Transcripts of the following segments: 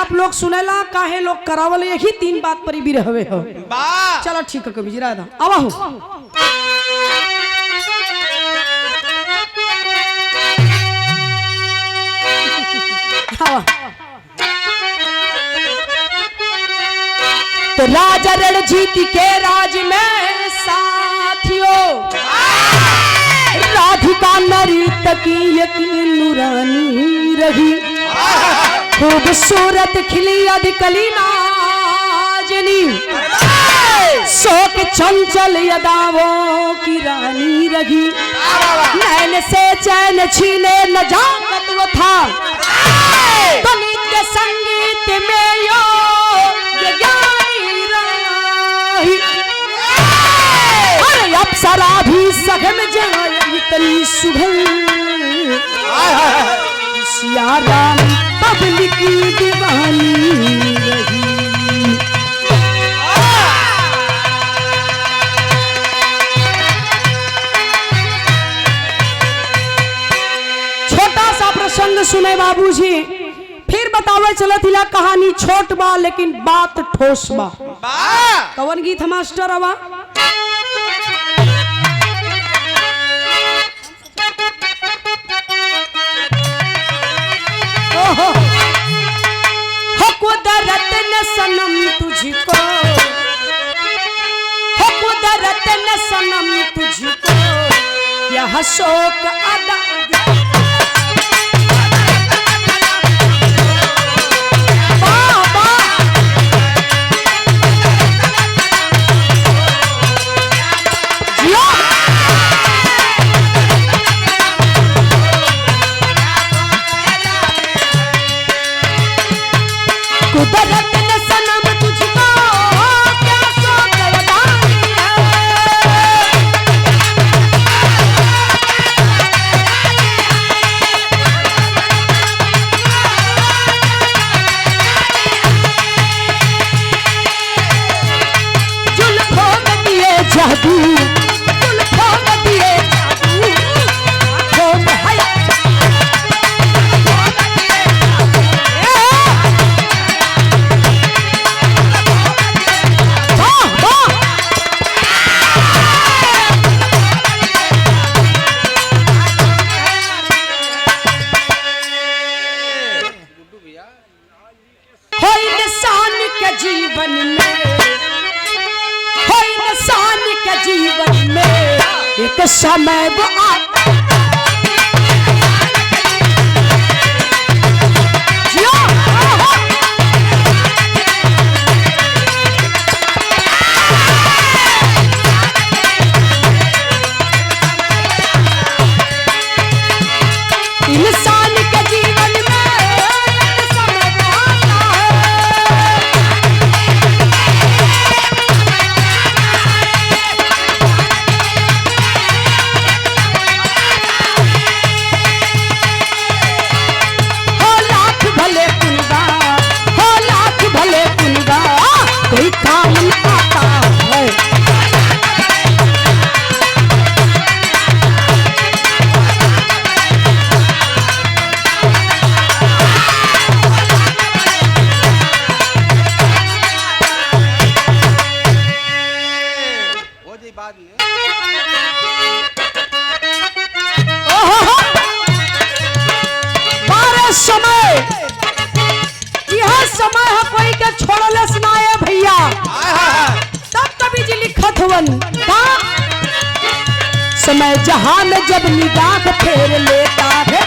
आप लोग सुनेला काहे लोग करावल यही 3 बात पर भी रहवे हो। चलो ठीक है कवि जी राधा आवा हो। तो राजा रणजीत के राज में साथियों राधिका नर्तकी यकीन नूरानी रही खूबसूरत खिली अधिकली नाजनी शोक चंचल यदाओं की रानी रही नैन से चैन छीने न जागत वो था तो नित्य संगीत में यो ज्ञानी रही अरे अप्सरा भी सघन जाए इतनी सुगंध सिया राम पब्लिक की दीवानी रही। छोटा सा प्रसंग सुने बाबूजी फिर बतावे चलत हिला कहानी छोट बा लेकिन बात ठोस बा। कवन गीत मास्टर आवा ओहो हो कुदरत ने सनम तुझको हो कुदरत ने सनम तुझको यह शोक अदा कुदरत ने सनम तुझको क्या शौक लगानी है जुल्फों में दिए जादू जुल्फों में दिए जादू आँखों में हया जीवन में हो इंसान के जीवन में एक समय वो आता इंसान के जीवन में एक समय वो आता कोई काम न आता है वो जी बाद में बारह समय यह समय है कोई के छोड़ले सुनाए भैया तब कभी जी लिखत हवन का समय जहां में जब निगाह फेर लेता है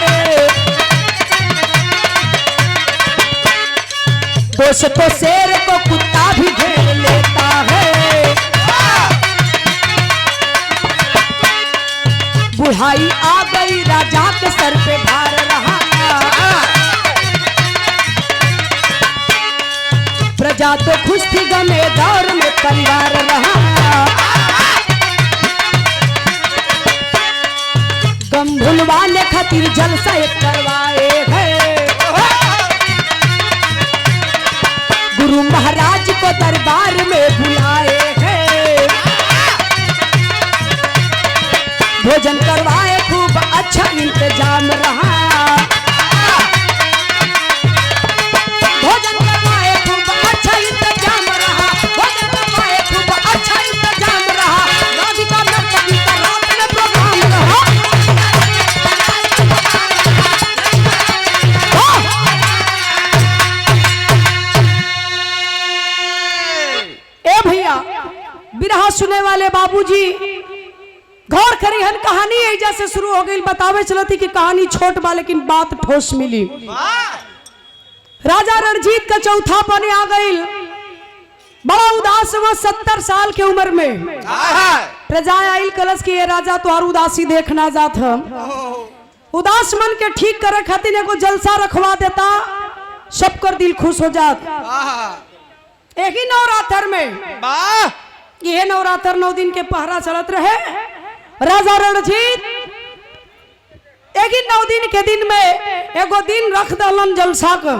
दोस्तों शेर को कुत्ता भी घेर लेता है बुढ़ाई आ गई राजा के सर पे भार रहा प्रजा तो खुश थी गमे दौर में परिवार रहा गम भुलवाने खातिर जलसा एक करवाए हैं गुरु महाराज को दरबार में बुलाए हैं भोजन करवाए खूब अच्छा इंतजाम रहा भोजन सुने वाले बाबूजी गौर करिहन, कहानी ऐजा से शुरू हो गई। बतावे चलती कि कहानी छोट बा लेकिन बात ठोस मिली। राजा रणजीत का चौथा पानी आ गई, बड़ा उदास हुआ 70 साल के उम्र में। प्रजा आइल कलश की, राजा तुहार उदासी देखना जात हम, उदास मन के ठीक करे खातिर एगो जलसा रखवा देता, सबकर दिल खुश हो जात। एक ही नवरात्र में, यह नवरात्र 9 दिन के पहरा चलत रहे। राजा रणजीत एक ही 9 दिन के दिन में एगो दिन रख दलन जलसा का,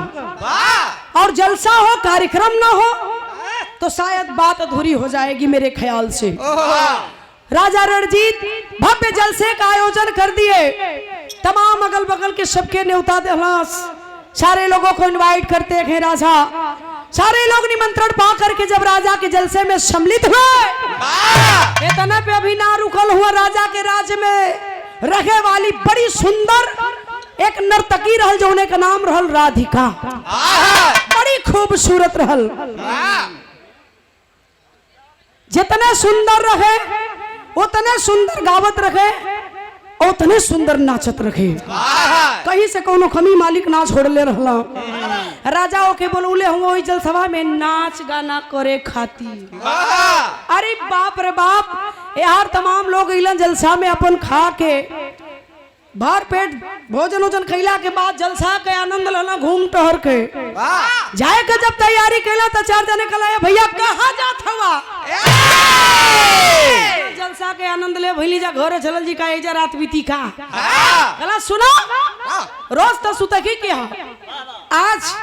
और जलसा हो कार्यक्रम ना हो तो शायद बात अधूरी हो जाएगी मेरे ख्याल से। राजा रणजीत भव्य जलसे का आयोजन कर दिए, तमाम अगल बगल के सबके न्योता देहलास, सारे लोगों को इनवाइट करते हैं। राजा सारे लोग निमंत्रण पा करके जब राजा के जलसे में सम्मिलित हुए, इतना पे अभी ना रुकल हुआ। राजा के राज्य में रहे वाली बड़ी सुंदर एक नर्तकी रहल, जो का नाम रहल राधिका, बड़ी खूबसूरत रहल। जितने सुंदर रहे उतने सुंदर गावत रहे, उतने सुंदर नाचत रखे। कहीं से कोनो कमी मालिक ना छोड़ ले रहला। राजाओं के बोलौले हुआ जलसभा में नाच गाना करे खाती। अरे बाप रे बाप, यार तमाम लोग इलन जलसा में अपन खा के भर पेट भोजन वोजन कैला के बाद जलसा के आनंद लेना, घूम टहर के जाए के जब तैयारी कैला तो 4 जने कला, भैया कहाँ जात हवा? जलसा के आनंद ले भैली जा घरे चलल जी का एजा रात बीती का। कला सुनो, रोज तो सुतकी के आज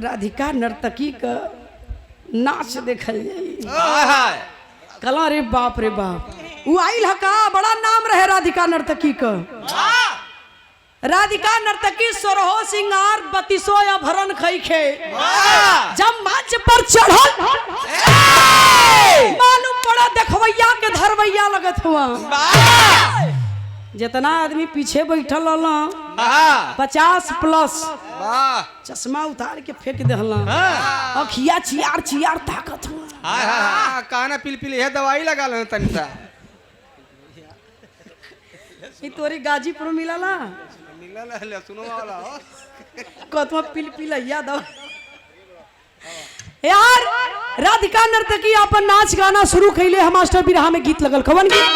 राधिका नर्तकी का नाच देखल जाई। कला रे बाप रे बाप, वो आइल हका, बड़ा नाम रहे राधिका नर्तकी का। राधिका नर्तकी 16 सिंगार 32 आभरण खैखे जब मंच पर चढ़ल, मालूम पड़ा देखवैया के धरवैया लगत हुआ। जितना आदमी पीछे बैठल 50+ चश्मा उतार के फेंक दहला, अखिया चियार चियार ताकत हुआ। काना पिल है दवाई लगा लो तनिसा। ई तोरी गाजीपुर मिलला ले सुनो वाला हो कतवा पिल या दवा। यार राधिका नर्तकी अपन नाच गाना शुरू कैले, हम मास्टर बिरहा में गीत लगल। कवन गीत?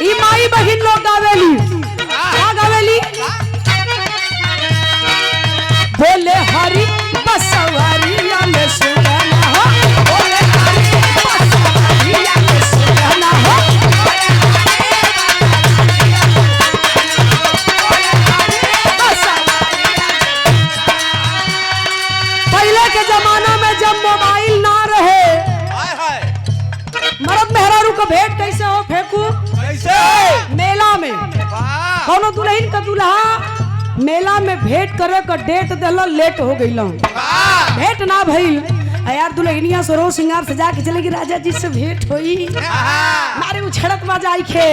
ई माई बहिन लोग गावेली, क्या गावेली? बोले हरी बसवरिया में सुगना हो, बोले हरी बसवरिया में सुगना हो, पहले के जमाना में जब मोबाइल ना रहे, मर्द मेहरारू का भेंट कैसे हो फेंकू? कैसे? मेला में कौनो दुल्हन का दूल्हा मेला में भेंट करे का डेट दिला, लेट हो गई, भेंट ना भइल। यार दुल्हनिया सरो सिंगार सजा के चलेगी, राजा जी से भेंट होई, मारे उछड़त बजाई खे।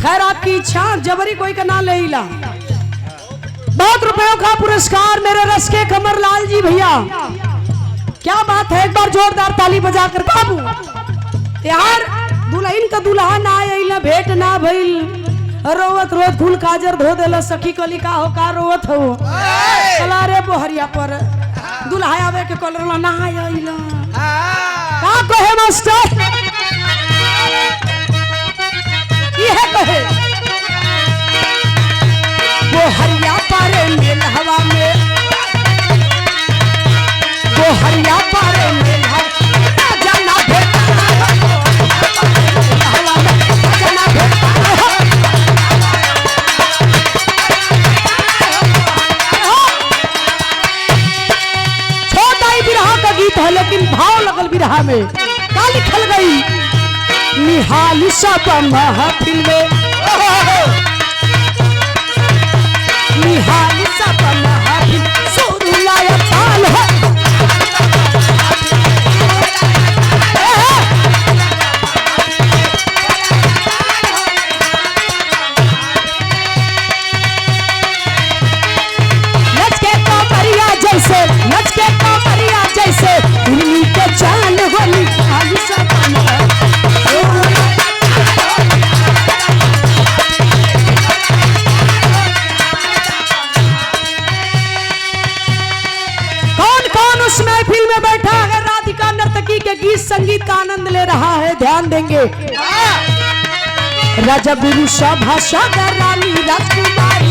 खैर आपकी इच्छा, जबरी कोई का ना ले ला। बहुत रुपयों का पुरस्कार मेरे रस के कमरलाल जी भैया, क्या बात है, एक बार जोरदार ताली बजाकर काबू। यार दुल्हन का दुल्हा ना आइल, भेंट ना भइल, रोवत रोवत फूल काजर धो देला, सखी कली का हो का रोवत हो, चला रे बोहरिया पर दुल्हा आवे के कलर ना आइल का कहे मास्टर? ये कहे वो हरिया पारे मेल हवा में, वो हरिया पारे मेल हवा है, लेकिन भाव लगल बिरहा में का लिखल गई। निहाली सब महफिल में, निहाली सब महफिल सुरुलाया ताल है। नचके कमरिया जैसे दिल्ली के जान हो निहाली सब उस महफिल में बैठा है, राधिका नर्तकी के गीत संगीत का आनंद ले रहा है। ध्यान देंगे राजा गुरु सभा सागर रानी राजकुमारी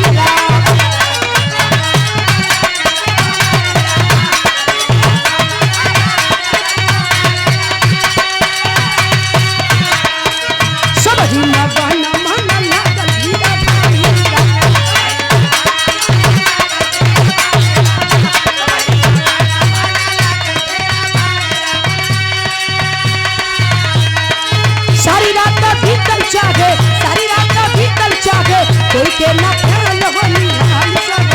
कोई के ना ख्याल हो निहाल सब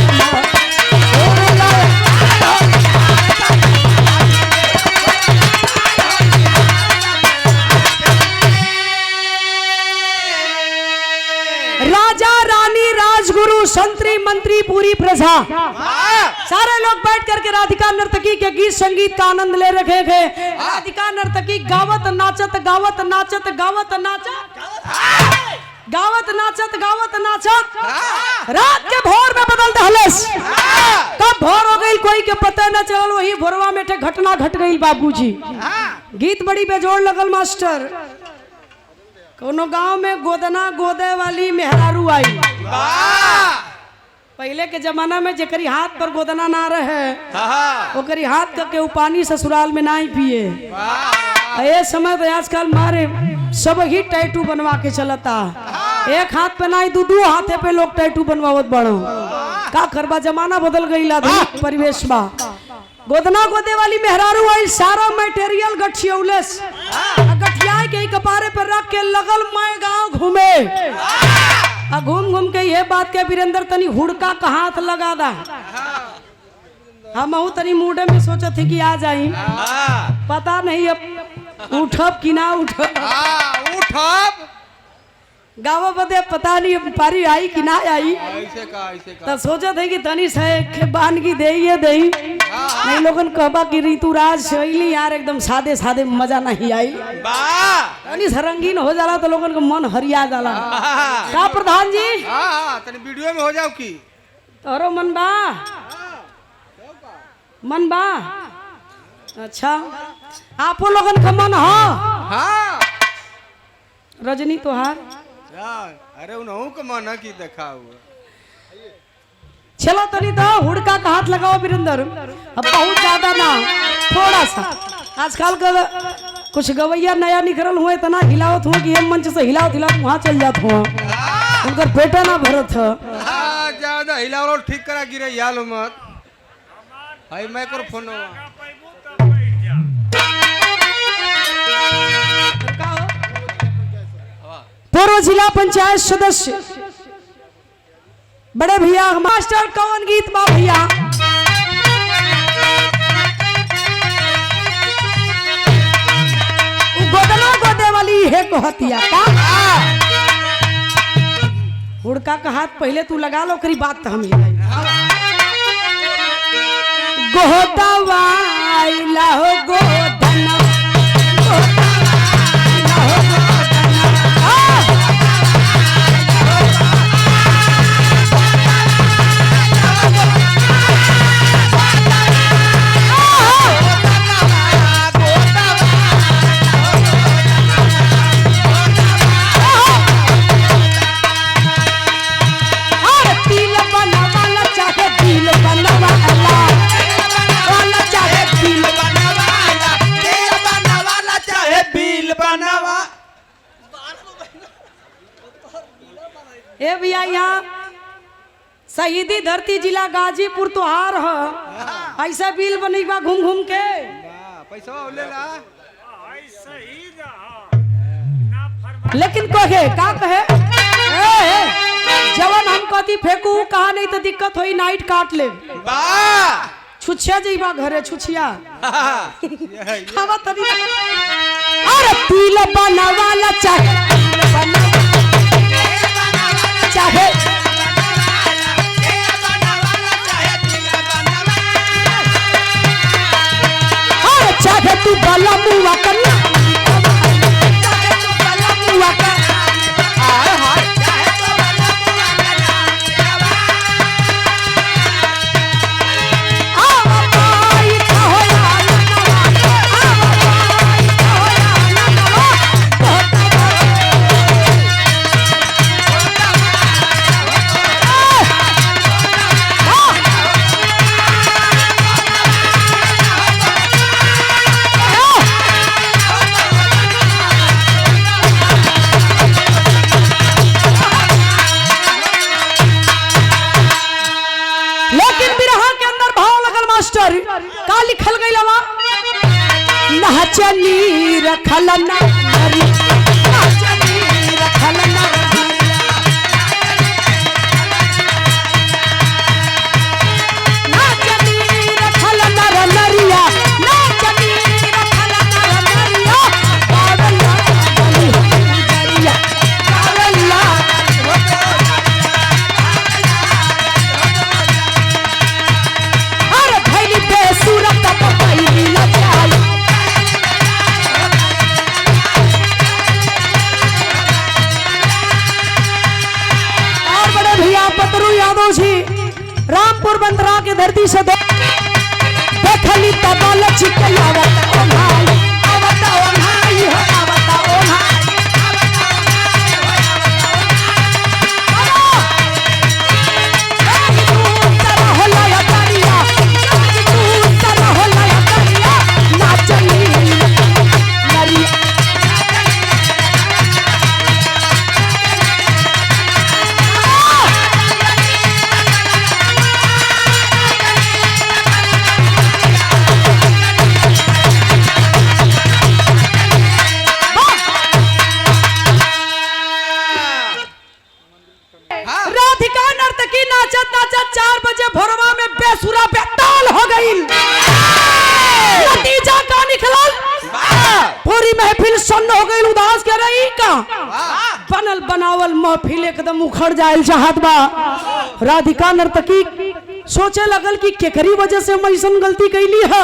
राजा रानी राजगुरु संतरी मंत्री पूरी प्रजा सारे लोग बैठ करके राधिका नर्तकी के गीत संगीत का आनंद ले रखे थे। राधिका नर्तकी गावत नाचत गावत नाचत गावत नाचत गावत नाचत गावत नाचत रात के भोर में बदल दहलस। कब भोर हो गई कोई के पता न चलल, वही भोरवा में ठे घटना घट गई। बाबूजी गीत बड़ी बेजोड़ लगल मास्टर। कोनो गांव में गोदना गोदे वाली मेहरारू आई। पहले के जमाना में जेकरी हाथ पर गोदना ना रहे ओकरी हाथ का के पानी ससुराल में ना ही पिए। ये समय तो आजकल मारे सब ही टैटू बनवा के चलता। एक हाथ पे ना ही दो हाथे पे लोग टैटू बनवावत बड़ो। का करबा, जमाना बदल गई, आधुनिक परिवेश बा। गोदना गोदे वाली मेहरारू आई, सारा मटेरियल गठियौलस गठिया के कपारे पर रख के लगल मैं गांव घूमे। घूम घूम के ये बात के वीरेंद्र तनी हुड़का का हाथ लगा दा। हम तनी मूडे में सोचा थी कि आ जाई, पता नहीं अब उठब कि ना उठब। गाँव बदे पता नहीं पारी आई कि ना आई। तो सोचा थे कि तनी से बानगी दे नहीं लोगन कहबा कि ऋतुराज शैली यार एकदम सादे सादे मजा नहीं आई। तनी रंगीन हो जाला तो लोगन का मन हरिया जाला। का प्रधान जी तनी वीडियो में हो जाओ की तोरो मन बा मन बा। अच्छा आपो लोगन का मन हो। रजनी तोहार अरे उन्हों का मन है कि देखा हुआ। चलो तनी तो हुड़का का हाथ लगाओ वीरेंद्र। अब बहुत ज्यादा ना, थोड़ा सा। आजकल का कुछ गवैया नया निकल हुए इतना हिलावत हुआ कि हम मंच से हिलावत वहाँ चल जात हुआ। उनका पेटा ना भरत है। ज्यादा हिलाओ ठीक करा गिरे यालो मत। भाई माइक्रोफोन पूर्व जिला पंचायत सदस्य बड़े भैया मास्टर कौन गीत बा भैया। गोदना गोदे वाली है कहतिया का हुड़का का हाथ पहले तू लगा लो, करी बात तो हम ही गोदवाइला हो गोदना ए भैया यहाँ शहीदी धरती जिला गाजीपुर तोहार है। ऐसा बिल बनेगा घूम घूम के पैसा ले ला। लेकिन कहे का कहे जवन हम कथी फेंकू कहा नहीं तो दिक्कत होई नाइट काट ले छुछिया जइबा घरे छुछिया खावा तभी अरे तिल बनावाला चाहे चाहे अरे चाहे तू बला मुआ करना का लिखल गई लवा नाचनी रखल नारी नाचनी रखल नाचनी रखल नर नरिया नाचनी रखल नर नरिया कावला बली गुजरिया कावला अरे भैली बेसुरत पपैली लचाई और बड़े भैया पतरू यादव जी रामपुर बंदरा के धरती से देखली तबल चिकन आवत ओ भाई आवत ओ भाई हो आवत ओ भाई राधिका नर्तकी नाचत नाचत 4 बजे भोरवा में बेसुरा बेताल हो गई। नतीजा का निकलल पूरी महफिल सन्न हो गई उदास के रही का बनल बनावल महफिल एकदम उखड़ जाए चाहत बा। राधिका नर्तकी सोचे लगल कि केकरी वजह से हम ऐसन गलती कैली है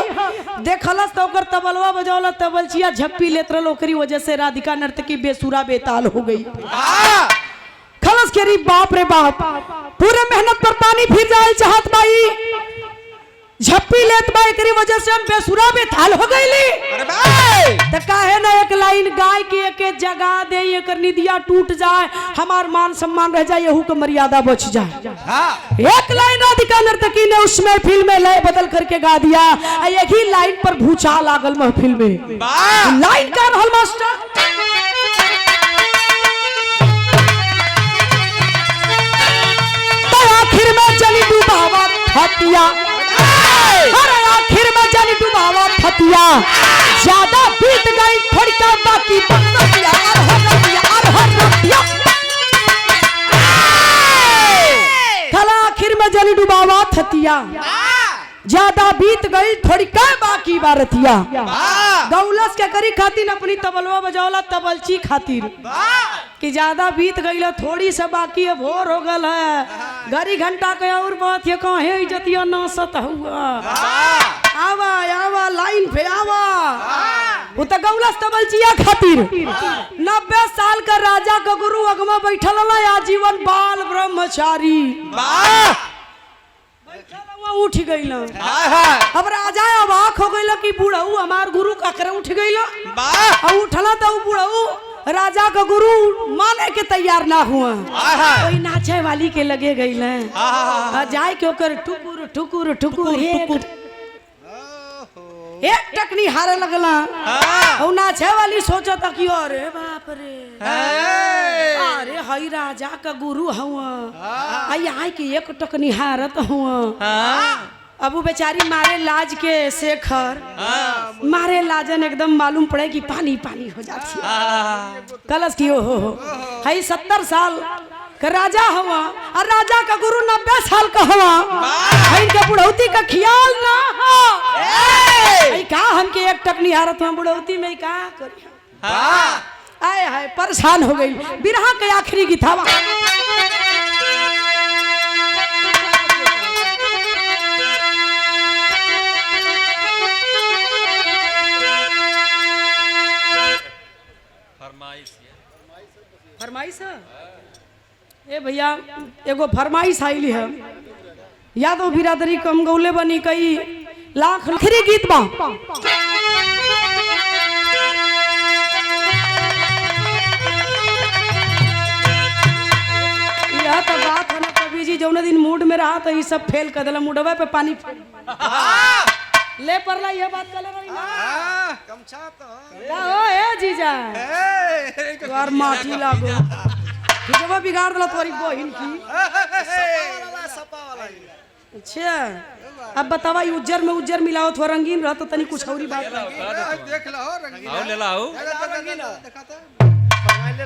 देखलस तो ओकर तबलवा बजौला तबलचिया झप्पी लेत रहल ओकरी वजह से राधिका नर्तकी बेसुरा बेताल हो गई। खलस के बाप रे बाप पूरे मेहनत पर पानी फिर जाए चाहत बाई झप्पी लेत बा एकरी वजह से हम बेसुरा बेताल हो गईली। अरे भाई तो काहे ना एक लाइन गाय के एक जगा दे एकर निदिया टूट जाए हमार मान सम्मान रह जाए यहू के मर्यादा बच जाए। एक लाइन राधिका नर्तकी ने उस महफिल में लय बदल करके गा दिया। एक ही लाइन पर भूचाल लागल महफिल में। लाइन का रहल मास्टर आखिर में चली डूबावा फतिया अरे आखिर में चली डूबावा फतिया ज्यादा बीत गई थोड़ी का बाकी बंदिया खला आखिर में जली डूबावा फतिया ज्यादा बीत गई थोड़ी का बाकी बारतिया दौलत के करी खातिर अपनी तबलवा बजौला तबलची खातिर कि ज्यादा बीत गई थोड़ी सा बाकी है भोर हो गल है घड़ी घंटा के और बात है कहे इज्जतिया ना सत हुआ आवा आवा लाइन पे आवा वो तो गौलस तबलचिया खातिर 90 साल का राजा का गुरु अगमा बैठल आजीवन बाल ब्रह्मचारी उठ गई अब राजा अवाक हो गई कि बूढ़ऊ हमार गुरु काकर उठ गई उठला तो बूढ़ऊ राजा का गुरु माने के तैयार ना हुआ कोई नाचे वाली के लगे गई जाए के ओकर टुकुर टुकुर टुकुर एक टकनी हारे लगला और नाचे वाली सोचा था कि अरे बाप रे अरे हई राजा का गुरु हुआ आई आई कि एक टकनी हारत हुआ अब वो बेचारी मारे लाज के शेखर मारे लाजन एकदम मालूम पड़े कि पानी पानी हो जाती है। कलश की हो हई 70 साल का राजा हवा और राजा का गुरु 90 साल का हवा इनके बुढ़ौती का ख्याल ना हो का हमके एक टक निहारत हुआ बुढ़ौती में का करी आए हाय परेशान हो गई। बिरहा के आखिरी गीतावा फरमाइश है ए भैया एगो फरमाइश आईली है यादव बिरादरी कम गौले बनी कई लाख आखिरी गीत बा यह तो बात है ना कवि जी जौन दिन मूड में रहा तो ये सब फेल कर दिला मुडवा पे पानी ले परला यह बात कर रही ना कमछा तो का हो ए जीजा यार माटी लागो तुझे बिगाड़ दिला तुम्हारी बहन की सपा वाला अच्छा अब बतावा ये उज्जर में उज्जर मिलाओ थोड़ा रंगीन रहा तो तनी कुछ और बात देख लो रंगीन आओ ले लाओ ले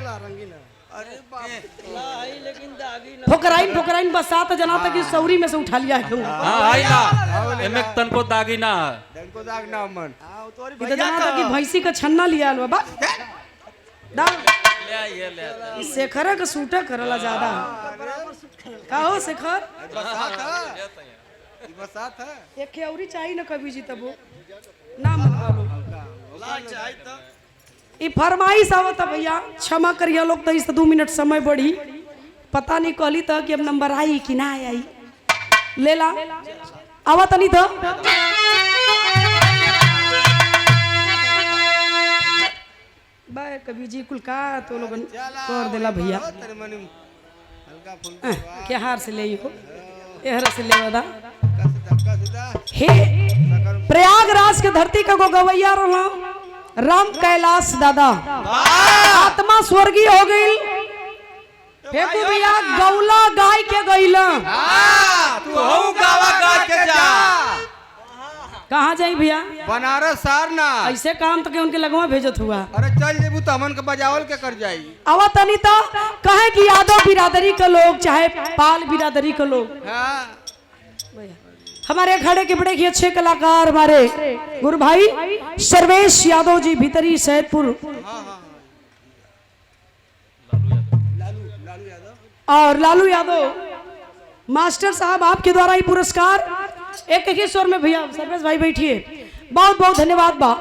ला रंगीन अरे बाप फोकराइन बसात जना तक सौरी में से उठा लिया है हां आई ना एमे तन को दागी ना तन को दाग ना मन इधर जना तक भैंसी का छन्ना लिया लो बा दा ले ये ले शेखर का सूटा करला ज्यादा का हो शेखर बसात है एक औरी चाहिए ना कभी जी तब ना मन बोलो ला चाहे तो ई फरमाइश आवत भैया क्षमा करिए लोग तो इस 2 मिनट समय बढ़ी पता नहीं कहली तो कि अब नंबर आई कि ना आई ले ला आवत नहीं तो बाय कभी जी कुल का तो लोगन कर देला भैया हल्का फुल्का क्या हार से ले हो एहर से ले वदा हे प्रयागराज के धरती का गो गवैया रहा राम कैलाश दादा आत्मा स्वर्गीय हो गई फेंकू भैया गौला गाय के गईला तू हो गावा गाय के जा कहाँ जाई भैया बनारस सारना ऐसे काम तो के उनके लगवा भेजत हुआ अरे चल जेबू तो हमन के बजावल के कर जाई आवा तनी तो कहे कि यादव बिरादरी के लोग चाहे पाल बिरादरी के लोग हां हमारे खड़े के बड़े ही अच्छे कलाकार हमारे गुरु भाई सर्वेश यादव जी भीतरी सैदपुर और लालू यादव मास्टर साहब आपके द्वारा ही पुरस्कार एक ही स्वर में भैया सर्वेश भाई बैठिए बहुत बहुत धन्यवाद बा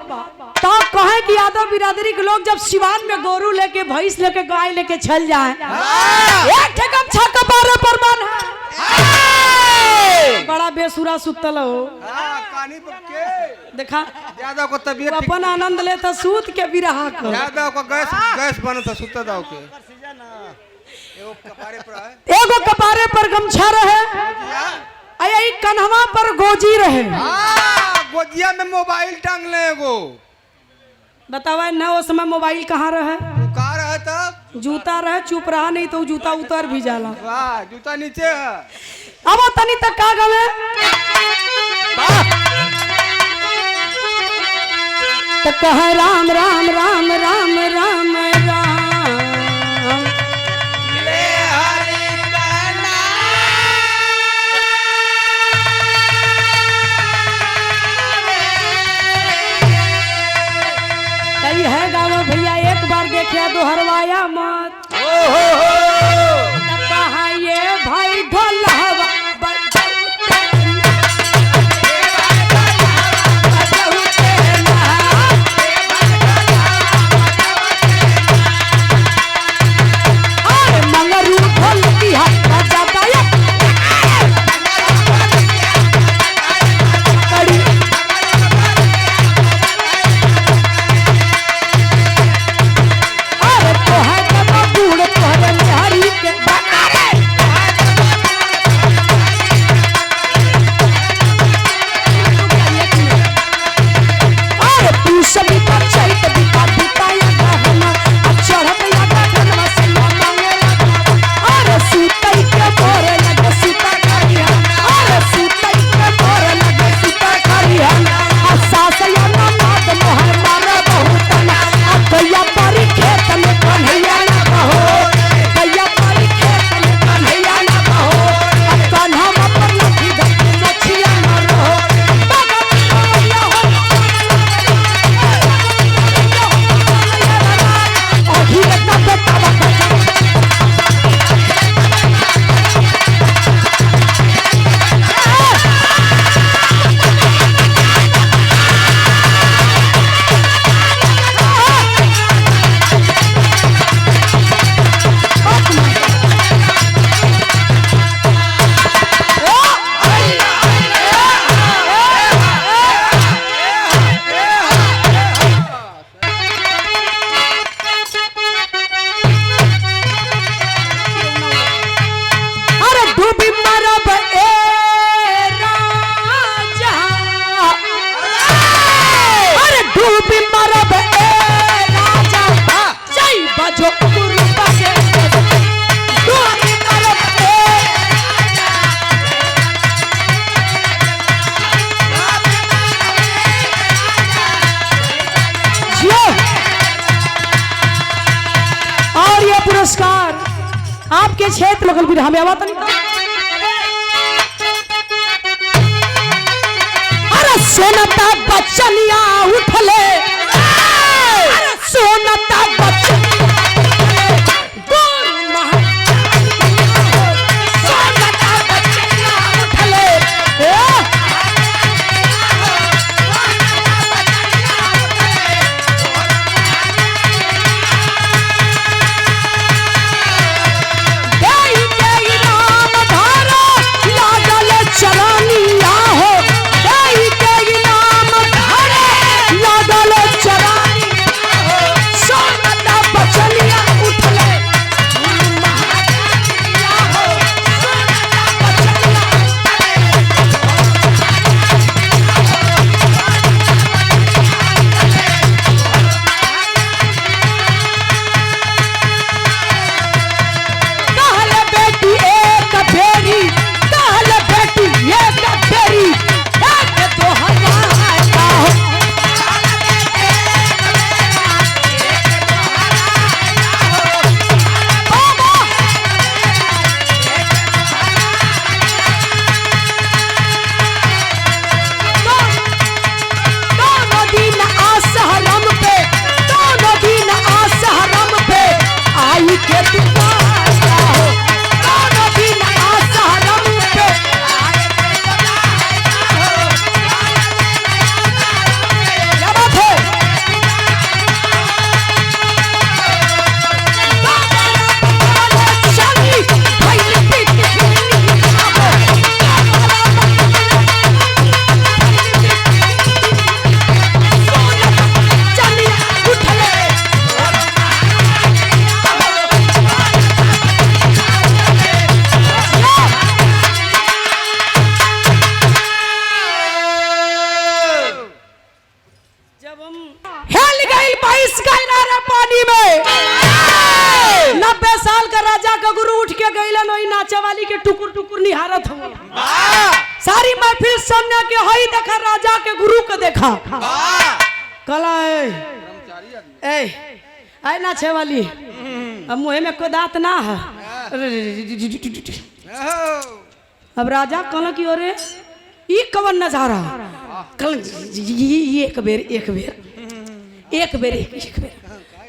तो कहे कि यादव बिरादरी के लोग जब सिवान में गोरू लेके भैंस लेके गाय लेके चल जाए एक ठेकम छक्का पारे पर मन बड़ा बेसुरा सुतल हो कहानी पर के देखा यादव को तबीयत वो अपन आनंद लेता सूत के बिरहा को यादव को गैस बनता सुता दाव के एगो कपारे पर गमछा रहे आई कन्हवा पर गोजी रहे गोजिया में मोबाइल टांग ले एगो बतावा न उस समय मोबाइल कहाँ रहे का रहा तब जूता रहे चुप रहा नहीं तो जूता उतर भी जाला वाह जूता नीचे है अब तनी तक का गवे तो कह राम राम राम राम राम राम ले हरि कई है गाँव भैया एक बार देखिया दोहरवाया मत कहा ये भाई ढोलहवा क्षेत्र लगल भी हमें आवा तनी अरे सोनता बचनिया उठले अरे सोनता बचनिया टुकुर टुकुर निहारत हो सारी महफिल सुनने के हई देखा राजा के गुरु को देखा कला ए आई नाचे वाली अब मुँह में को दांत ना है अब राजा कल की ओरे ई कवन नजारा कल एक बेर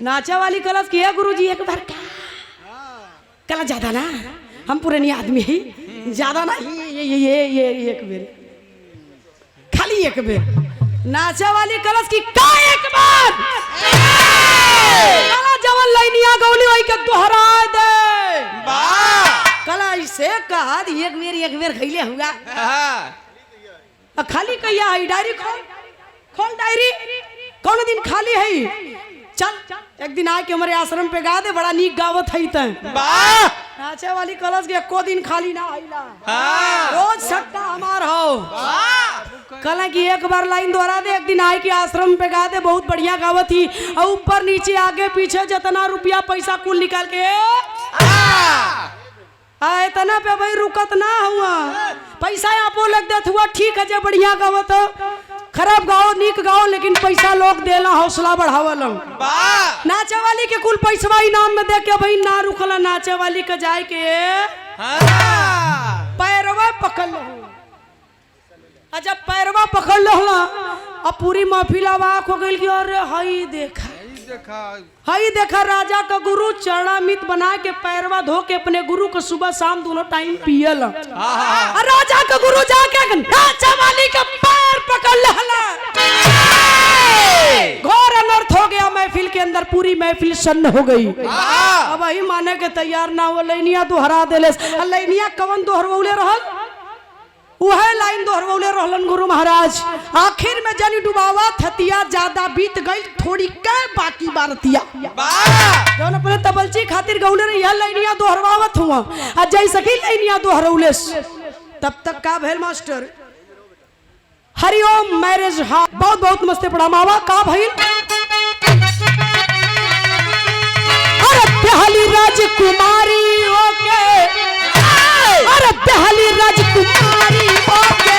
नाचा वाली कलश की है गुरुजी एक बार कल ज्यादा ना हम पुरानी आदमी ही ज्यादा ना ये एक बेर खाली एक बेर नाचा वाली कलश की का एक बार कला जवन लाइनिया गौली वही के दोहरा दे कला इसे कहा एक बेर खैले हुआ खाली कहिया है डायरी खोल डायरी कौन दिन खाली है चल एक दिन आके हमारे आश्रम पे गा दे बड़ा नीक गावत है नाचे वाली कलश के एको दिन खाली ना आइला रोज सट्टा हमार हो कल की एक बार लाइन दोहरा दे एक दिन आए के आश्रम पे गा दे बहुत बढ़िया गावत थी और ऊपर नीचे आगे पीछे जितना रुपया पैसा कुल निकाल के इतना पे भाई रुकत ना हुआ पैसा आपो लग देत हुआ ठीक है जे बढ़िया गावत हो खराब गाओ नीक गाओ लेकिन पैसा लोग देला हौसला बढ़ावल नाचे वाली के कुल पैसवा इनाम में दे के भाई ना रुकला नाचे वाली के जाए के पैरवा पकड़ लो अच्छा पैरवा पकड़ लो अब पूरी महफिल आवाक हो गई अरे हई देखा राजा का गुरु चरणामृत बना के पैरवा धो के अपने गुरु को सुबह शाम दोनों टाइम पियल राजा का गुरु जाके नाचा वाली का पैर पकड़ लहला घोर अनर्थ हो गया महफिल के अंदर पूरी महफिल सन्न हो गई अब वही माने के तैयार ना हो लैनिया दोहरा देले लैनिया कवन दोहरवले रहल वह लाइन दोहरवले रहलन गुरु महाराज आखिर में जनी डुबावा थतिया ज्यादा बीत गई थोड़ी के बाकी बारतिया जौन अपने तबलची खातिर गौले रे यह लाइनिया दोहरवावत हुआ आ जैसे की लाइनिया दोहरवले तब तक का भेल मास्टर हरिओम मैरिज हाँ बहुत बहुत मस्ते पड़ा मावा का भइल अरे पहली राजकुमारी ओके अरे पहली राजकुमारी ओके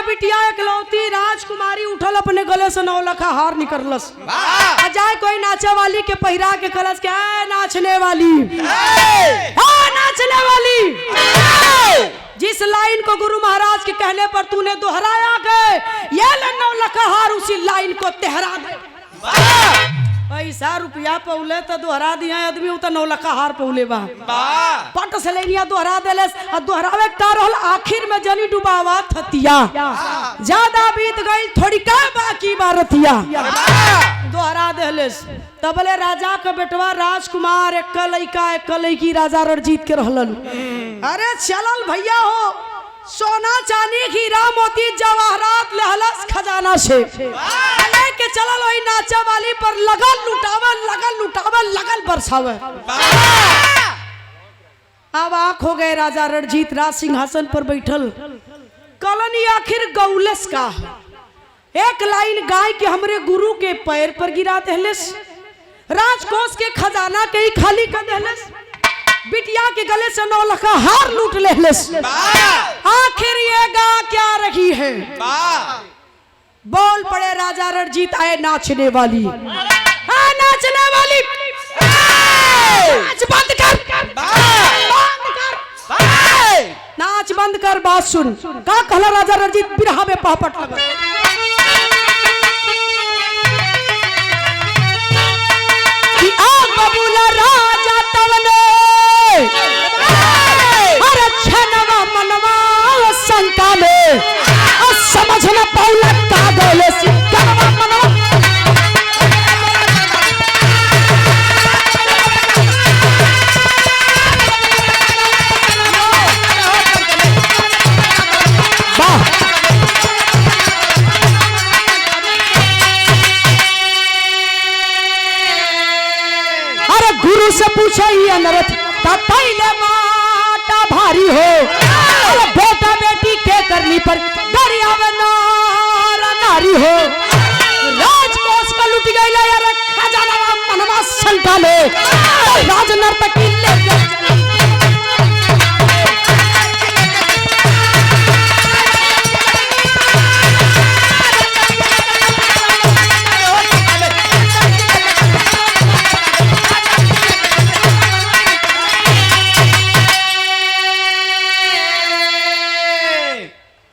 बिटिया एकलौती राजकुमारी उठल अपने गले से 9 लखा हार निकलस। जाए कोई नाचे वाली के पहिरा के कलश के नाचने वाली, नाचने वाली, जिस लाइन को गुरु महाराज के कहने पर तूने दोहराया गए, ये 9 लखा हार उसी लाइन को तेहरा दे। पैसा रुपया पौले तो दोहरा दिया आदमी, उतना 9 लखा हार पौले बा पट से लेनिया दोहरा देले। और दोहरावे का रहल आखिर में जनी डुबावा थतिया, ज्यादा बीत गई थोड़ी का बाकी बारतिया दोहरा देले। तबले राजा का बेटवा राजकुमार एक लड़की राजा रणजीत के रहलन। अरे चलल भैया हो, सोना चांदी हीरा मोती जवाहरात लहलस खजाना से लेके चलल वही नाचा वाली पर लगल लुटावल लगल बरसावे। अब आंख हो गए राजा रणजीत राज सिंहासन पर बैठल। कलनी आखिर गौलस का एक लाइन गाय के हमरे गुरु के पैर पर गिरा देहलस, राजकोष के खजाना के ही खाली कर देहलस, बिटिया के गले से 9 लखा हार लूट लेहलस। आखिर ये गा क्या रही है? बोल पड़े राजा रणजीत आए नाचने वाली, नाचने वाली, नाच बंद कर, नाच बंद कर, बात सुन। का कहला राजा रणजीत बिरहा में पहपट लगा। कि आग बबूला राजा तवने अरे छनवा मनवा शंका में समझ न पौला का गले सिकनवा मनवा। अरे गुरु से पूछे ये नरथ पहले माटा भारी हो, अरे बेटा बेटी के करनी पर दरिया में नारी हो, राजकोष का लुट गई यार खजाना मनवा शंका में राज नर्तकी ले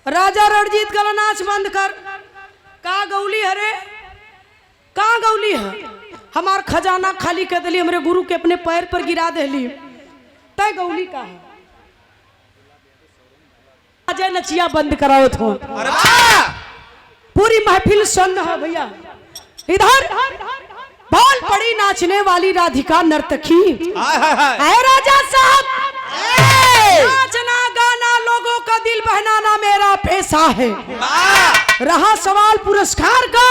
राजा रणजीत का नाच बंद कर। का गौली हरे, का गौली है? हमार खजाना खाली कर दिली, हमरे गुरु के अपने पैर पर गिरा देली, तय गौली का है? अजय नचिया बंद कराओ थो, पूरी महफिल सुन है भैया। इधर बोल पड़ी नाचने वाली राधिका नर्तकी, राजा साहब नाचना गाना लोगों का दिल बहलाना मेरा पेशा है। रहा सवाल पुरस्कार का,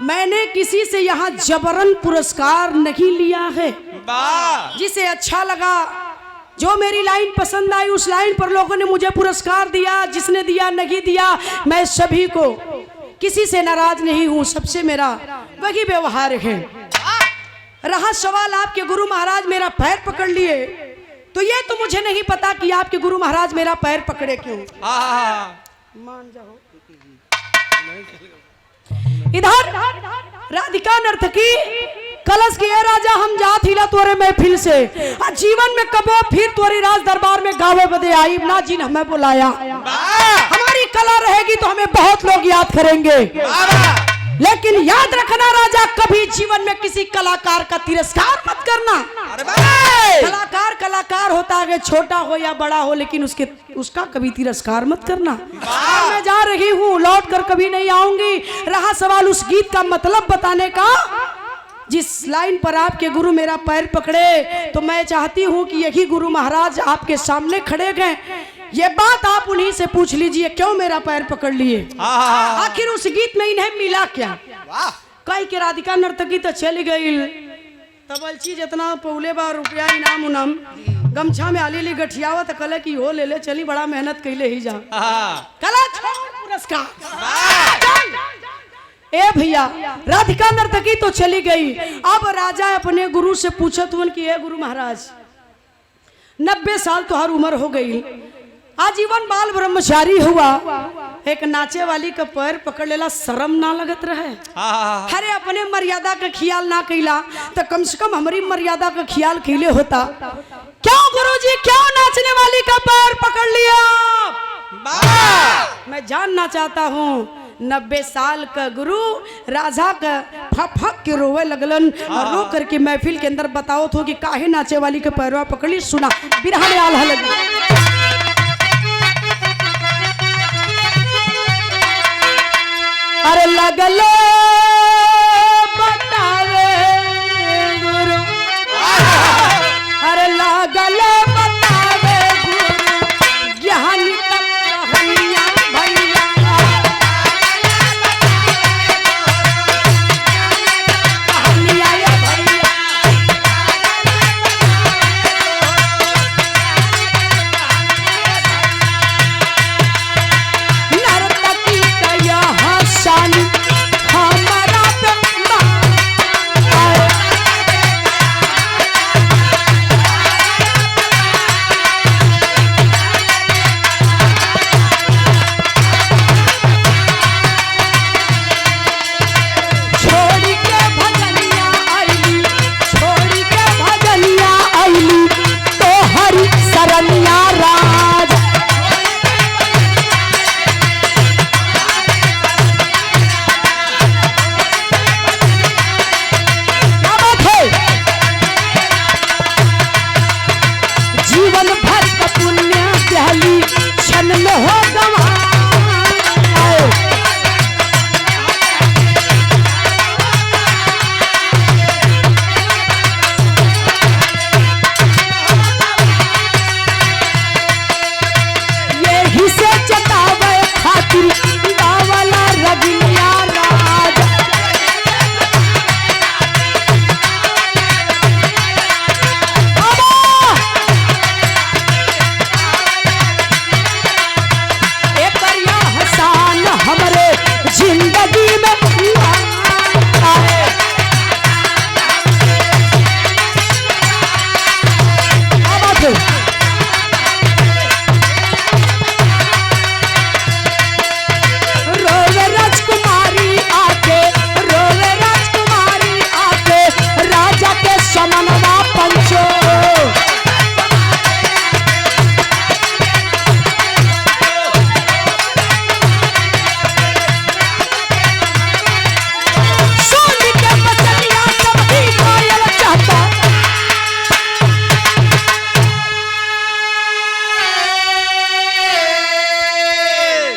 मैंने किसी से यहाँ जबरन पुरस्कार नहीं लिया है। जिसे अच्छा लगा, जो मेरी लाइन पसंद आई, उस लाइन पर लोगों ने मुझे पुरस्कार दिया, जिसने दिया नहीं दिया, मैं सभी को किसी से नाराज नहीं हूँ, सबसे मेरा वही व्यवहार है। रहा सवाल आपके गुरु महाराज मेरा पैर पकड़ लिए, तो ये तो मुझे नहीं पता कि आपके गुरु महाराज मेरा पैर पकड़े क्यों। मान जाओ। इधर राधिका नर्तकी कलश के राजा हम जात हिला तोरे महफिल से, जीवन में कबो फिर तोरी राज दरबार में गावे बदे आई ना, जिन हमें बुलाया। हमारी कला रहेगी तो हमें बहुत लोग याद करेंगे, लेकिन याद रखना राजा, कभी जीवन में किसी कलाकार का तिरस्कार मत करना। कलाकार कलाकार होता है, छोटा हो या बड़ा हो, लेकिन उसका कभी तिरस्कार मत करना। मैं जा रही हूँ, लौट कर कभी नहीं आऊंगी। रहा सवाल उस गीत का मतलब बताने का, जिस लाइन पर आपके गुरु मेरा पैर पकड़े, तो मैं चाहती हूँ कि यही गुरु महाराज आपके सामने खड़े गए, ये बात आप उन्हीं से पूछ लीजिए, क्यों मेरा पैर पकड़ लिए, आखिर उस गीत में इन्हें मिला क्या। कई के राधिका नर्तकी तो चली गई, तबलची जितना पौले बार रुपया इनाम उनाम गमछा में आली ली गठियावा, तो कल की हो ले ले, चली बड़ा मेहनत कैले ही जा, कला पुरस्कार। ए भैया, राधिका नर्तकी तो चली गई। अब राजा अपने गुरु से पूछत हुन कि ए गुरु महाराज, 90 साल तो हर उम्र हो गई, आजीवन बाल ब्रह्मचारी हुआ। एक नाचे वाली का पैर पकड़ लेला, शर्म ना लगत रहे। अरे अपने मर्यादा का ख्याल ना कैला तो कम से कम हमारी मर्यादा का ख्याल कैले होता। क्यों गुरुजी, क्यों नाचने वाली का पैर पकड़ लिया? मैं जानना चाहता हूँ। 90 साल का गुरु राजा का फक के रोवे लगलन और रो करके महफिल के अंदर बताओ तो कि काहे नाचे वाली के पैरवा पकड़ी। सुना बिरहा में आल्हा लगी। अरे लगले बतावे गुरु, अरे लगले बतावे गुरु, ज्ञान तक कहानियां भैया, कहानियां ये भैया, नर्तकी का यह शान हमारा पे छोड़ी के भजनिया आईली, छोड़ी के भजनिया आईली, तो हरी सरनिया राज। क्या बात है? जीवन भर का पुण्य दहली क्षण में हो गवा। यही से चतावे खातिर गावला रगिया राज। एक यह हसान हमरे जिंदगी में आए। क्या बात है? रोवे राजकुमारी आके, रोवे राजकुमारी आके, राजा के समनवा पंचो। सुन के बचनिया सबकी घायल चाहता।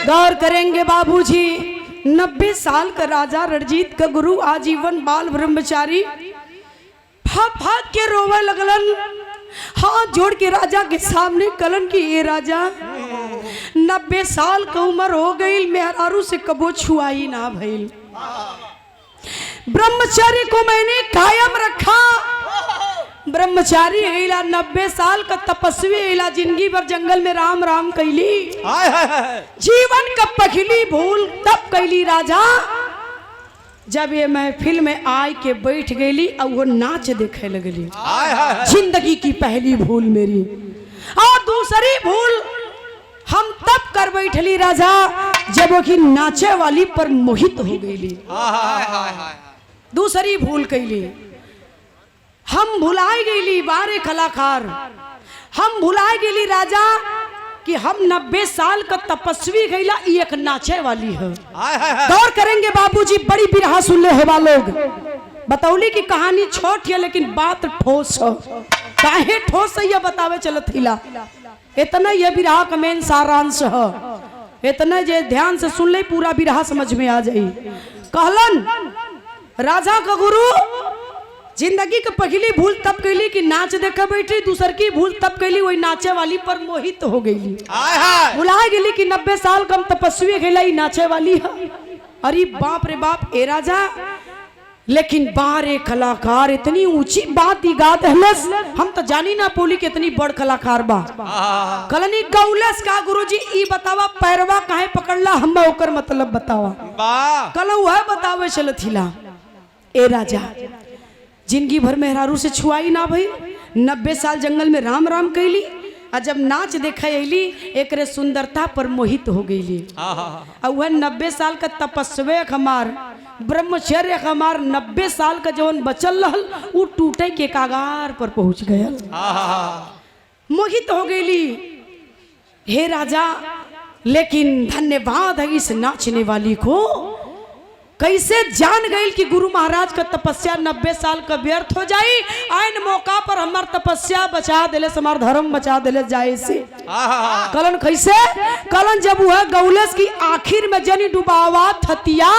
गौर करेंगे बाबूजी, 90 साल का राजा रणजीत का गुरु आजीवन बाल ब्रह्मचारी भाग के रोवे लगलन, हाथ जोड़ के राजा के सामने कलन की, ये राजा 90 साल का उम्र हो गई, मेहरारू से कबो छुआई ना भइल। ब्रह्मचारी को मैंने कायम रखा। ब्रह्मचारी हैला 90 साल का तपस्वी हैला, जिंदगी भर जंगल में राम राम कैली। जीवन का पहली भूल तब कैली राजा जब ये महफिल में आय के बैठ गई और वो नाच देखे लगली। जिंदगी की पहली भूल मेरी। और दूसरी भूल हम तब कर बैठली राजा जब वो की नाचे वाली पर मोहित हो गई। दूसरी भूल कैली, हम भुलाए गईली बारे कलाकार, हम भुलाए गईली राजा कि हम 90 साल का तपस्वी गईला, एक नाचे वाली है। गौर करेंगे बाबूजी, बड़ी बिरहा सुन ले होगा लोग। बतौली की कहानी छोट है लेकिन बात ठोस है। काहे ठोस है यह बतावे चलत हिला। इतना यह बिरहा का मेन सारांश है। इतना जे ध्यान से सुन ले पूरा बिरहा समझ में आ जाई। कहलन राजा का गुरु जिंदगी का पहली भूल तब कैली कि नाच देखा बैठी, दूसर की भूल तब कैली वही नाचे वाली पर मोहित हो गई। भुला गेली कि 90 साल कम तपस्वी गैला नाचे वाली है। अरे बाप रे बाप ए राजा, लेकिन बारे कलाकार इतनी ऊंची बात गात हलस, हम तो जानी ना पोली के इतनी बड़ कलाकार बा। कलनी गौलस का गुरुजी ई बतावा पैरवा काहे पकड़ला, हम ओकर मतलब बतावा। कलऊ है बतावे चलत हिला। ए राजा जिंदगी भर मेहरारू से छुआई ना भई, 90 साल जंगल में राम राम कैली, आ जब नाच देखे अली एकरे सुंदरता पर मोहित हो गईली। और वह 90 साल का तपस्या हमार ब्रह्मचर्य हमार 90 साल का जवन बचल रहल वो टूटे के कागार पर पहुंच गया। मोहित हो गईली। हे राजा, लेकिन धन्यवाद है इस नाचने वाली को, कैसे जान गई कि गुरु महाराज का तपस्या 90 साल का व्यर्थ हो जाई। आइन मौका पर हमार तपस्या बचा दिले, हमार धर्म बचा दिले जाए से। कलन कैसे? कलन जब वह गौलेस की आखिर में जनी डुबावा थतिया,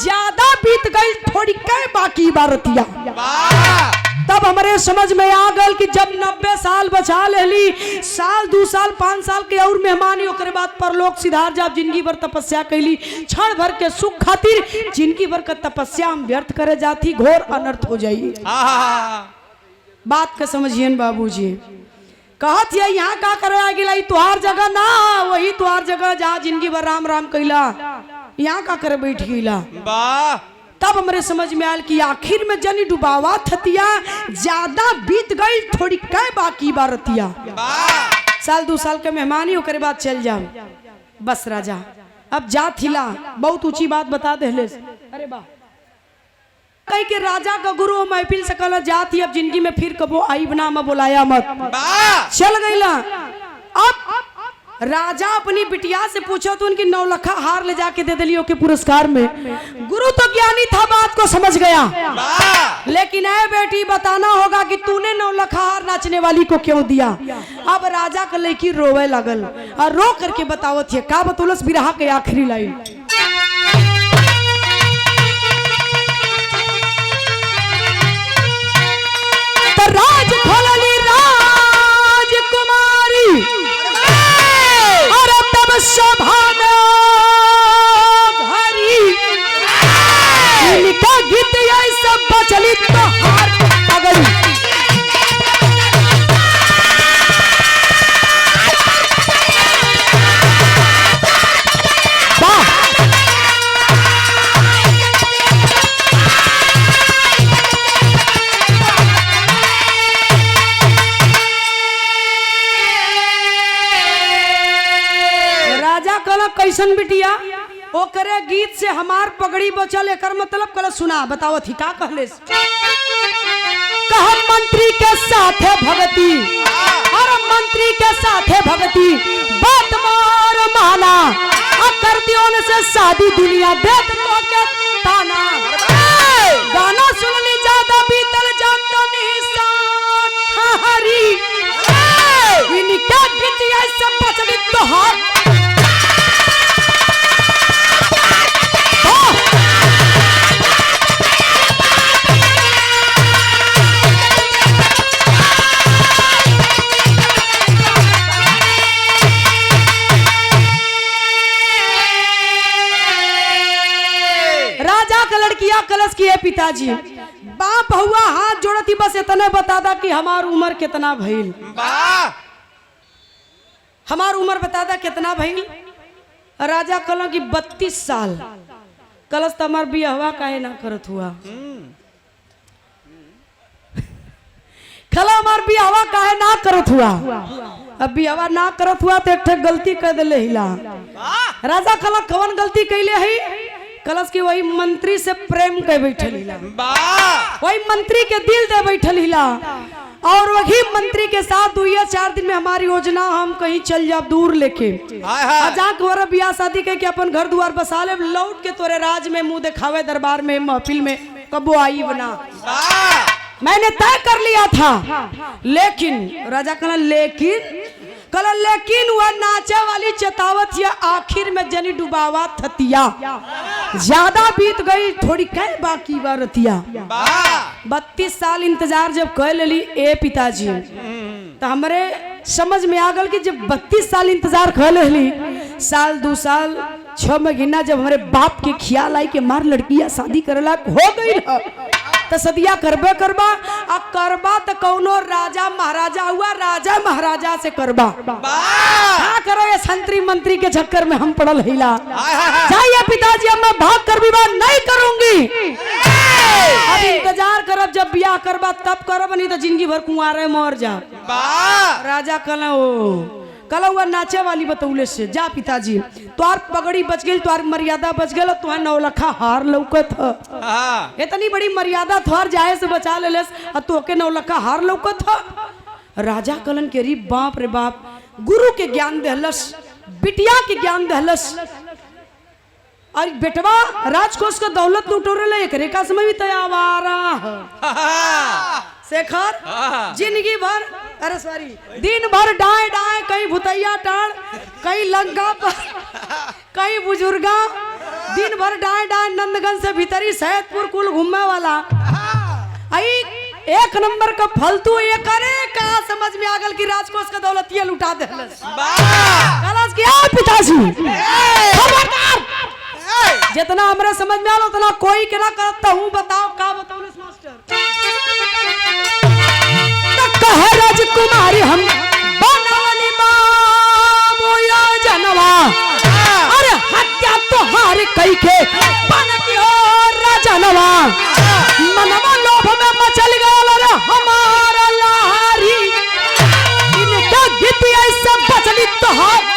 ज्यादा बीत गई थोड़ी कै बाकी बारतिया। तब हमारे समझ में आ गल कि जब 90 साल बचा लेली, साल 2 साल 5 साल के और मेहमानी ओकरे बाद परलोक सिधार जाब जिंदगी भर तपस्या कैली, क्षण भर के सुख खातिर जिंदगी भर का तपस्या हम व्यर्थ करे जाती, घोर अनर्थ हो जाई। बात का समझिए बाबूजी। कहत ये यहाँ का करे आ गिला, तुहार जगह ना, वही तुहार जगह जहाँ जिंदगी भर राम राम कैला, यहाँ का करे बैठ गईला। तब हमारे समझ में आयल कि आखिर में जनी डुबावा थतिया, ज्यादा बीत गई थोड़ी कै बाकी बारतिया। साल 2 साल के मेहमानी ओकरे बाद चल जाओ। बस राजा अब जा थिला, बहुत ऊंची बात बता दे। अरे बा कहीं के राजा का गुरु महफिल से कहला जाती, अब जिंदगी में फिर कबो आई बना मैं बुलाया मत। चल गईला। अब राजा अपनी बिटिया से पूछो तो उनकी 9 लाख हार ले जाके दे दिलियो के पुरस्कार में। गुरु तो ज्ञानी था, बात को समझ गया, लेकिन ऐ बेटी बताना होगा कि तूने 9 लाख हार नाचने वाली को क्यों दिया। अब राजा का लड़की रोवे लगल और रो करके बतावत है का बतौलस बिरहा के आखिरी लाइन। तो राज खोलली राजकुमारी सभा घरी, इनका गीत यही सब प्रचलित तो हार पगड़ी। कैसन बिटिया ओकरे गीत से हमार पगड़ी बचल, एकर मतलब कल सुना बताओ थी का कहले। कहा मंत्री के साथे भगती, और मंत्री के साथे भगती, बात मार माना, कर दियो न से शादी दुनिया देख तो के ताना। गाना सुननी ज्यादा बीतल जानो निशान हरी, इनका गीत ये सब प्रचलित तो हार। कलश की है पिताजी, बाप हुआ हाथ जोड़ती, बस इतने बता दा कि हमार उम्र कितना भइल। हमार उम्र बता दा कितना भइल। राजा कल की 32 साल। कलश तो हमार बियाहवा काहे ना करत हुआ। खला हमार बियाहवा काहे ना करत हुआ। अब बियाहवा ना करत हुआ तो एक गलती कर दिले हिला। राजा कल कवन गलती कैले है। कलश की वही मंत्री से प्रेम के बैठल हिला, वही मंत्री के दिल दे बैठल हिला, और वही मंत्री के साथ 2 या 4 दिन में हमारी योजना हम कहीं चल जाब दूर लेके जाकर बियाह शादी के अपन घर द्वार बसा ले, लौट के तोरे राज में मुंह दिखावे दरबार में महफिल में कबो आई बना। मैंने तय कर लिया था। लेकिन राजा कहला लेकिन वह नाचे वाली चतावत या आखिर में जनी डुबावा थतिया, ज्यादा बीत गई थोड़ी कह बाकी बारतिया। 32 साल इंतजार जब कर लेली ए पिताजी, तो हमारे समझ में आ गल कि जब 32 साल इंतजार कर लेली, साल 2 साल 6 महीना जब हमारे बाप के ख्याल आई कि मार लड़किया शादी करेला हो गई तो सदिया करबे करबा, आ करबा तो कौनो राजा महाराजा हुआ, राजा महाराजा से करबा। क्या करो ये संतरी मंत्री के चक्कर में हम पड़ल हिला। जाइए पिताजी, अब मैं भाग कर विवाह नहीं करूंगी। अब इंतजार करब जब बियाह करबा तब करब, नहीं तो जिंदगी भर कुंवारे मर जा। राजा कहला ओ कल हुआ नाचे वाली बतौले से जा पिताजी तोहार पगड़ी बच गई, तोहार मर्यादा बच गई, तुहार नौलखा हार लौकत ह। इतनी बड़ी मर्यादा तुहार जाए से बचा ले और तोके नौलखा हार लौकत ह। राजा कलन के री बाप रे बाप, गुरु के ज्ञान दहलस, बिटिया के ज्ञान दहलस, और बेटवा राजकोष का दौलत लुटोरे एक रेखा समय भी तैयारा शेखर जिंदगी भर, अरे सॉरी, दिन भर डाए डाए, कहीं भुतैया टाड़, कहीं लंका पर, कहीं बुजुर्गा, दिन भर डाए डाए नंदगंज से भीतरी सैदपुर कुल घूमने वाला। आई एक नंबर का फालतू ये करे का समझ में आगल की राजकोष का दौलत ये लुटा दे कलश किया पिताजी। खबरदार, जितना हमारे समझ में आलो उतना कोई के ना करता हूँ। बताओ का बताओ मास्टर। कह राजकुमारी हम बनवली बाबू या जनवा, अरे हत्या तोहार कई के बनती हो राजनवा, मनवा लोभ में मचल गया रे हमारा लहरी, इनका गीत ऐसा बचली तोहार।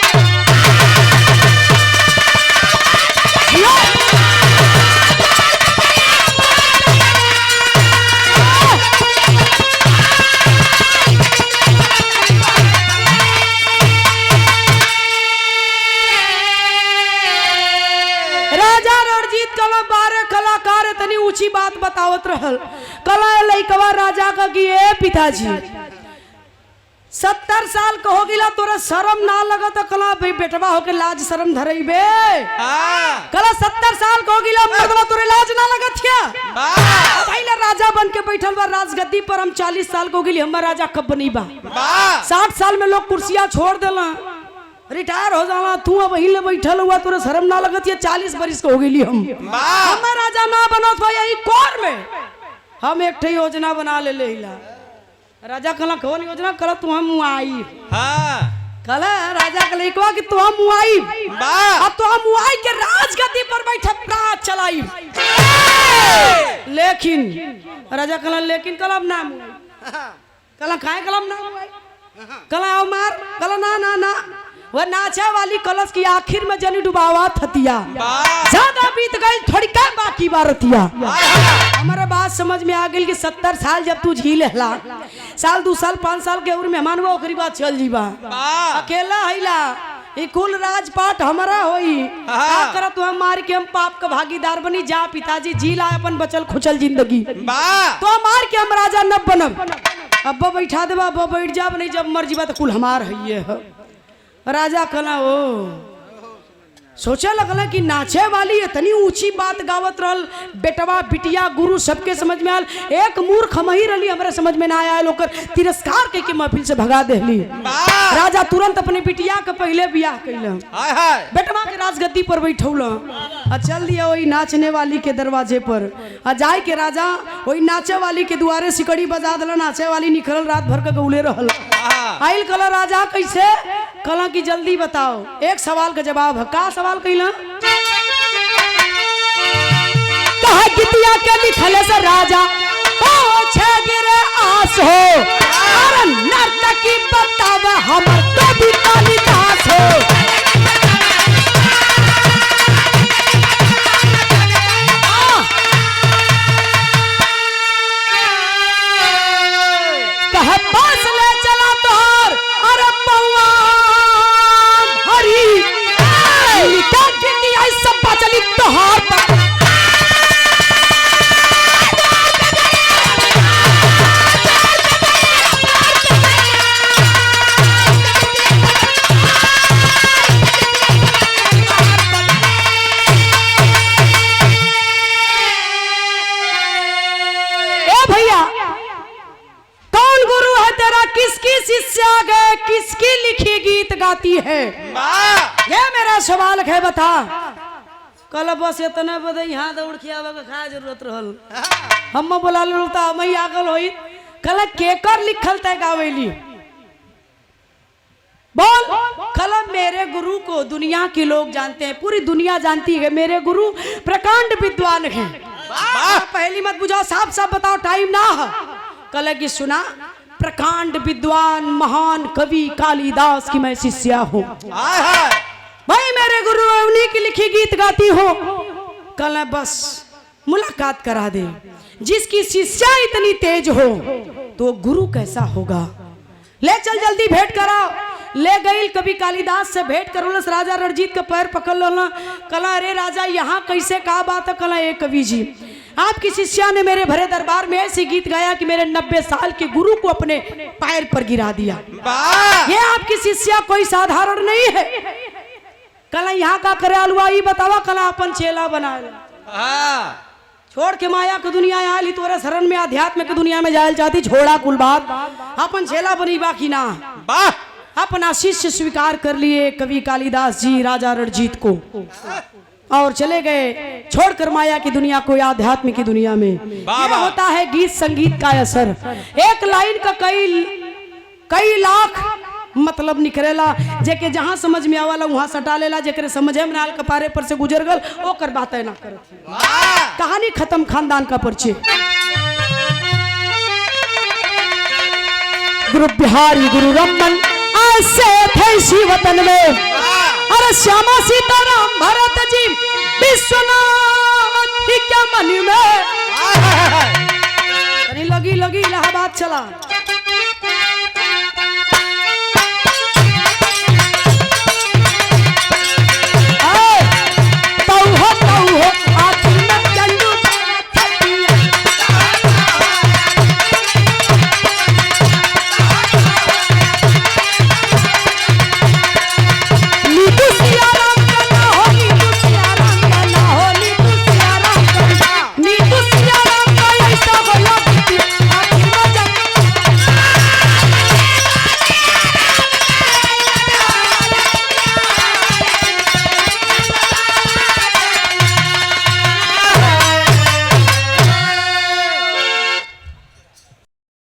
कलाकार इतनी ऊंची बात बतावत रहल। कला लइकवा राजा का कि ए पिताजी 70 साल का हो गिला, तोरा शर्म ना लगत? कला बेटवा होके लाज शर्म धरइबे। कला 70 साल का हो गिला, मर्दवा तोरे लाज ना लगत क्या? पहले राजा बन के बैठल बा राजगद्दी पर, हम 40 साल का हो गिली, हमर राजा कब बनी बा? 60 साल में लोग कुर्सियां छोड़ देला, रिटायर हो जाला, तू अब वहीं ले बैठल हुआ, तोरे शर्म ना लगत? ये 40 बरिस के हो गई हम राजा ना बनत भाई, यही कोर में हम एक योजना बना ले लेला। राजा कहला कौन योजना? कल तू हम मुआई। कल राजा के लइकवा कि तू हम मुआई, अब तो हम मुआई के राजगद्दी पर बैठे प्राण चलाई। लेकिन राजा कहला लेकिन कलम ना मुआई। कला काहे कलम ना मुआई? कला मार, कला ना ना ना, वह नाचा वाली कलश की आखिर में जनी डुबावा थतिया, ज्यादा बीत गई थोड़ी क्या बाकी बारतिया। हमारे बात समझ में आ गई कि 70 साल जब तू झील हला, साल 2 साल 5 साल के उम्र मेहमान हुआ, ओकरी बात चल जीवा। अकेला हिला ये कुल राजपाट हमारा होई, का करत हम मार के हम पाप का भागीदार बनी। जा पिताजी जी ला अपन बचल खुचल जिंदगी, तो मार के हम राजा न बनब। अब बैठा देवा, अब बैठ जा, नहीं जब मर्जी बात कुल हमार है। राजा कहला ओ सोचे लगला कि नाचे वाली इतनी ऊंची बात गावत रहल, बेटवा बिटिया गुरु सबके समझ में आल, एक मूर्ख हम ही रही, हमारे समझ में ना आया, लोग तिरस्कार के महफिल से भगा देली। राजा तुरंत अपने बिटिया के पहले बियाह कैला, बेटवा के राजगद्दी पर बैठौला, चल दिया वही नाचने वाली के दरवाजे पर। जाए के राजा वही नाचे वाली के दुआरे सिकड़ी बजा दिला, नाचे वाली निकल रात भर के गौले रहल। आइल कला राजा कैसे? कला की जल्दी बताओ, एक सवाल का जवाब है। का सवाल कैला? कहा गितिया के लिखले से राजा पूछे गिरे आस हो, अरे नर्तकी बतावे हमर तो भी कालिदास हो। कहा पास ले चला तोहर, अरे पौआ हरी का गितिया सब बचली तोहर पर। किसकी शिष्या गए, किसकी लिखी गीत गाती है? ये मेरा सवाल है, बता। कल बस इतने बदे यहाँ दौड़ के आवे के खाए जरूरत रहल, हम बोला लुलता मई आगल होई। कल केकर लिखल तय गावेली बोल? कल मेरे गुरु को दुनिया के लोग जानते हैं, पूरी दुनिया जानती है, मेरे गुरु प्रकांड विद्वान हैं। पहली मत बुझाओ, साफ साफ बताओ, टाइम ना है। कल की सुना, प्रकांड विद्वान महान कवि कालिदास की मैं शिष्या हूँ भाई, मेरे गुरु उन्हीं की लिखी गीत गाती हो। कल बस मुलाकात करा दे, जिसकी शिष्या इतनी तेज हो तो गुरु कैसा होगा। ले चल जल्दी भेंट कराओ। ले गई कवि कालिदास से भेंट करोलस। राजा रणजीत का पैर पकड़ लो ना। कला अरे राजा यहाँ कैसे कहा बात है। कला एक कवि जी, आपकी शिष्या ने मेरे भरे दरबार में ऐसे गीत गाया कि मेरे 90 साल के गुरु को अपने पैर पर गिरा दिया। ये आपकी शिष्या कोई साधारण नहीं है। कला यहाँ का करे अलवा ही बतावा। कला अपन चेला बना छोड़ के माया की दुनिया आली, तोरे शरण में अध्यात्म की दुनिया में जायल चाहती। छोड़ा कुल बात, अपन चेला बनी बाकी ना। अपना शिष्य स्वीकार कर लिए कवि कालिदास जी राजा रणजीत को, और चले गए छोड़कर माया की दुनिया को आध्यात्म की दुनिया में। यह होता है गीत संगीत का असर। एक लाइन का कई लाख मतलब निकरेला। जेके जहां समझ में आवाला वहां सटा लेला, जेकरे समझे में नाल कपारे पर से गुजर गल ओकर बातें ना करत। कहानी खत्म, खानदान का परिचय। गुरु बिहारी गुरु रमन ऐसे थे इसी वतन में। अरे श्यामा सीताराम भरत जी विश्वनाथ ही क्या मन में। लगी इलाहाबाद चला।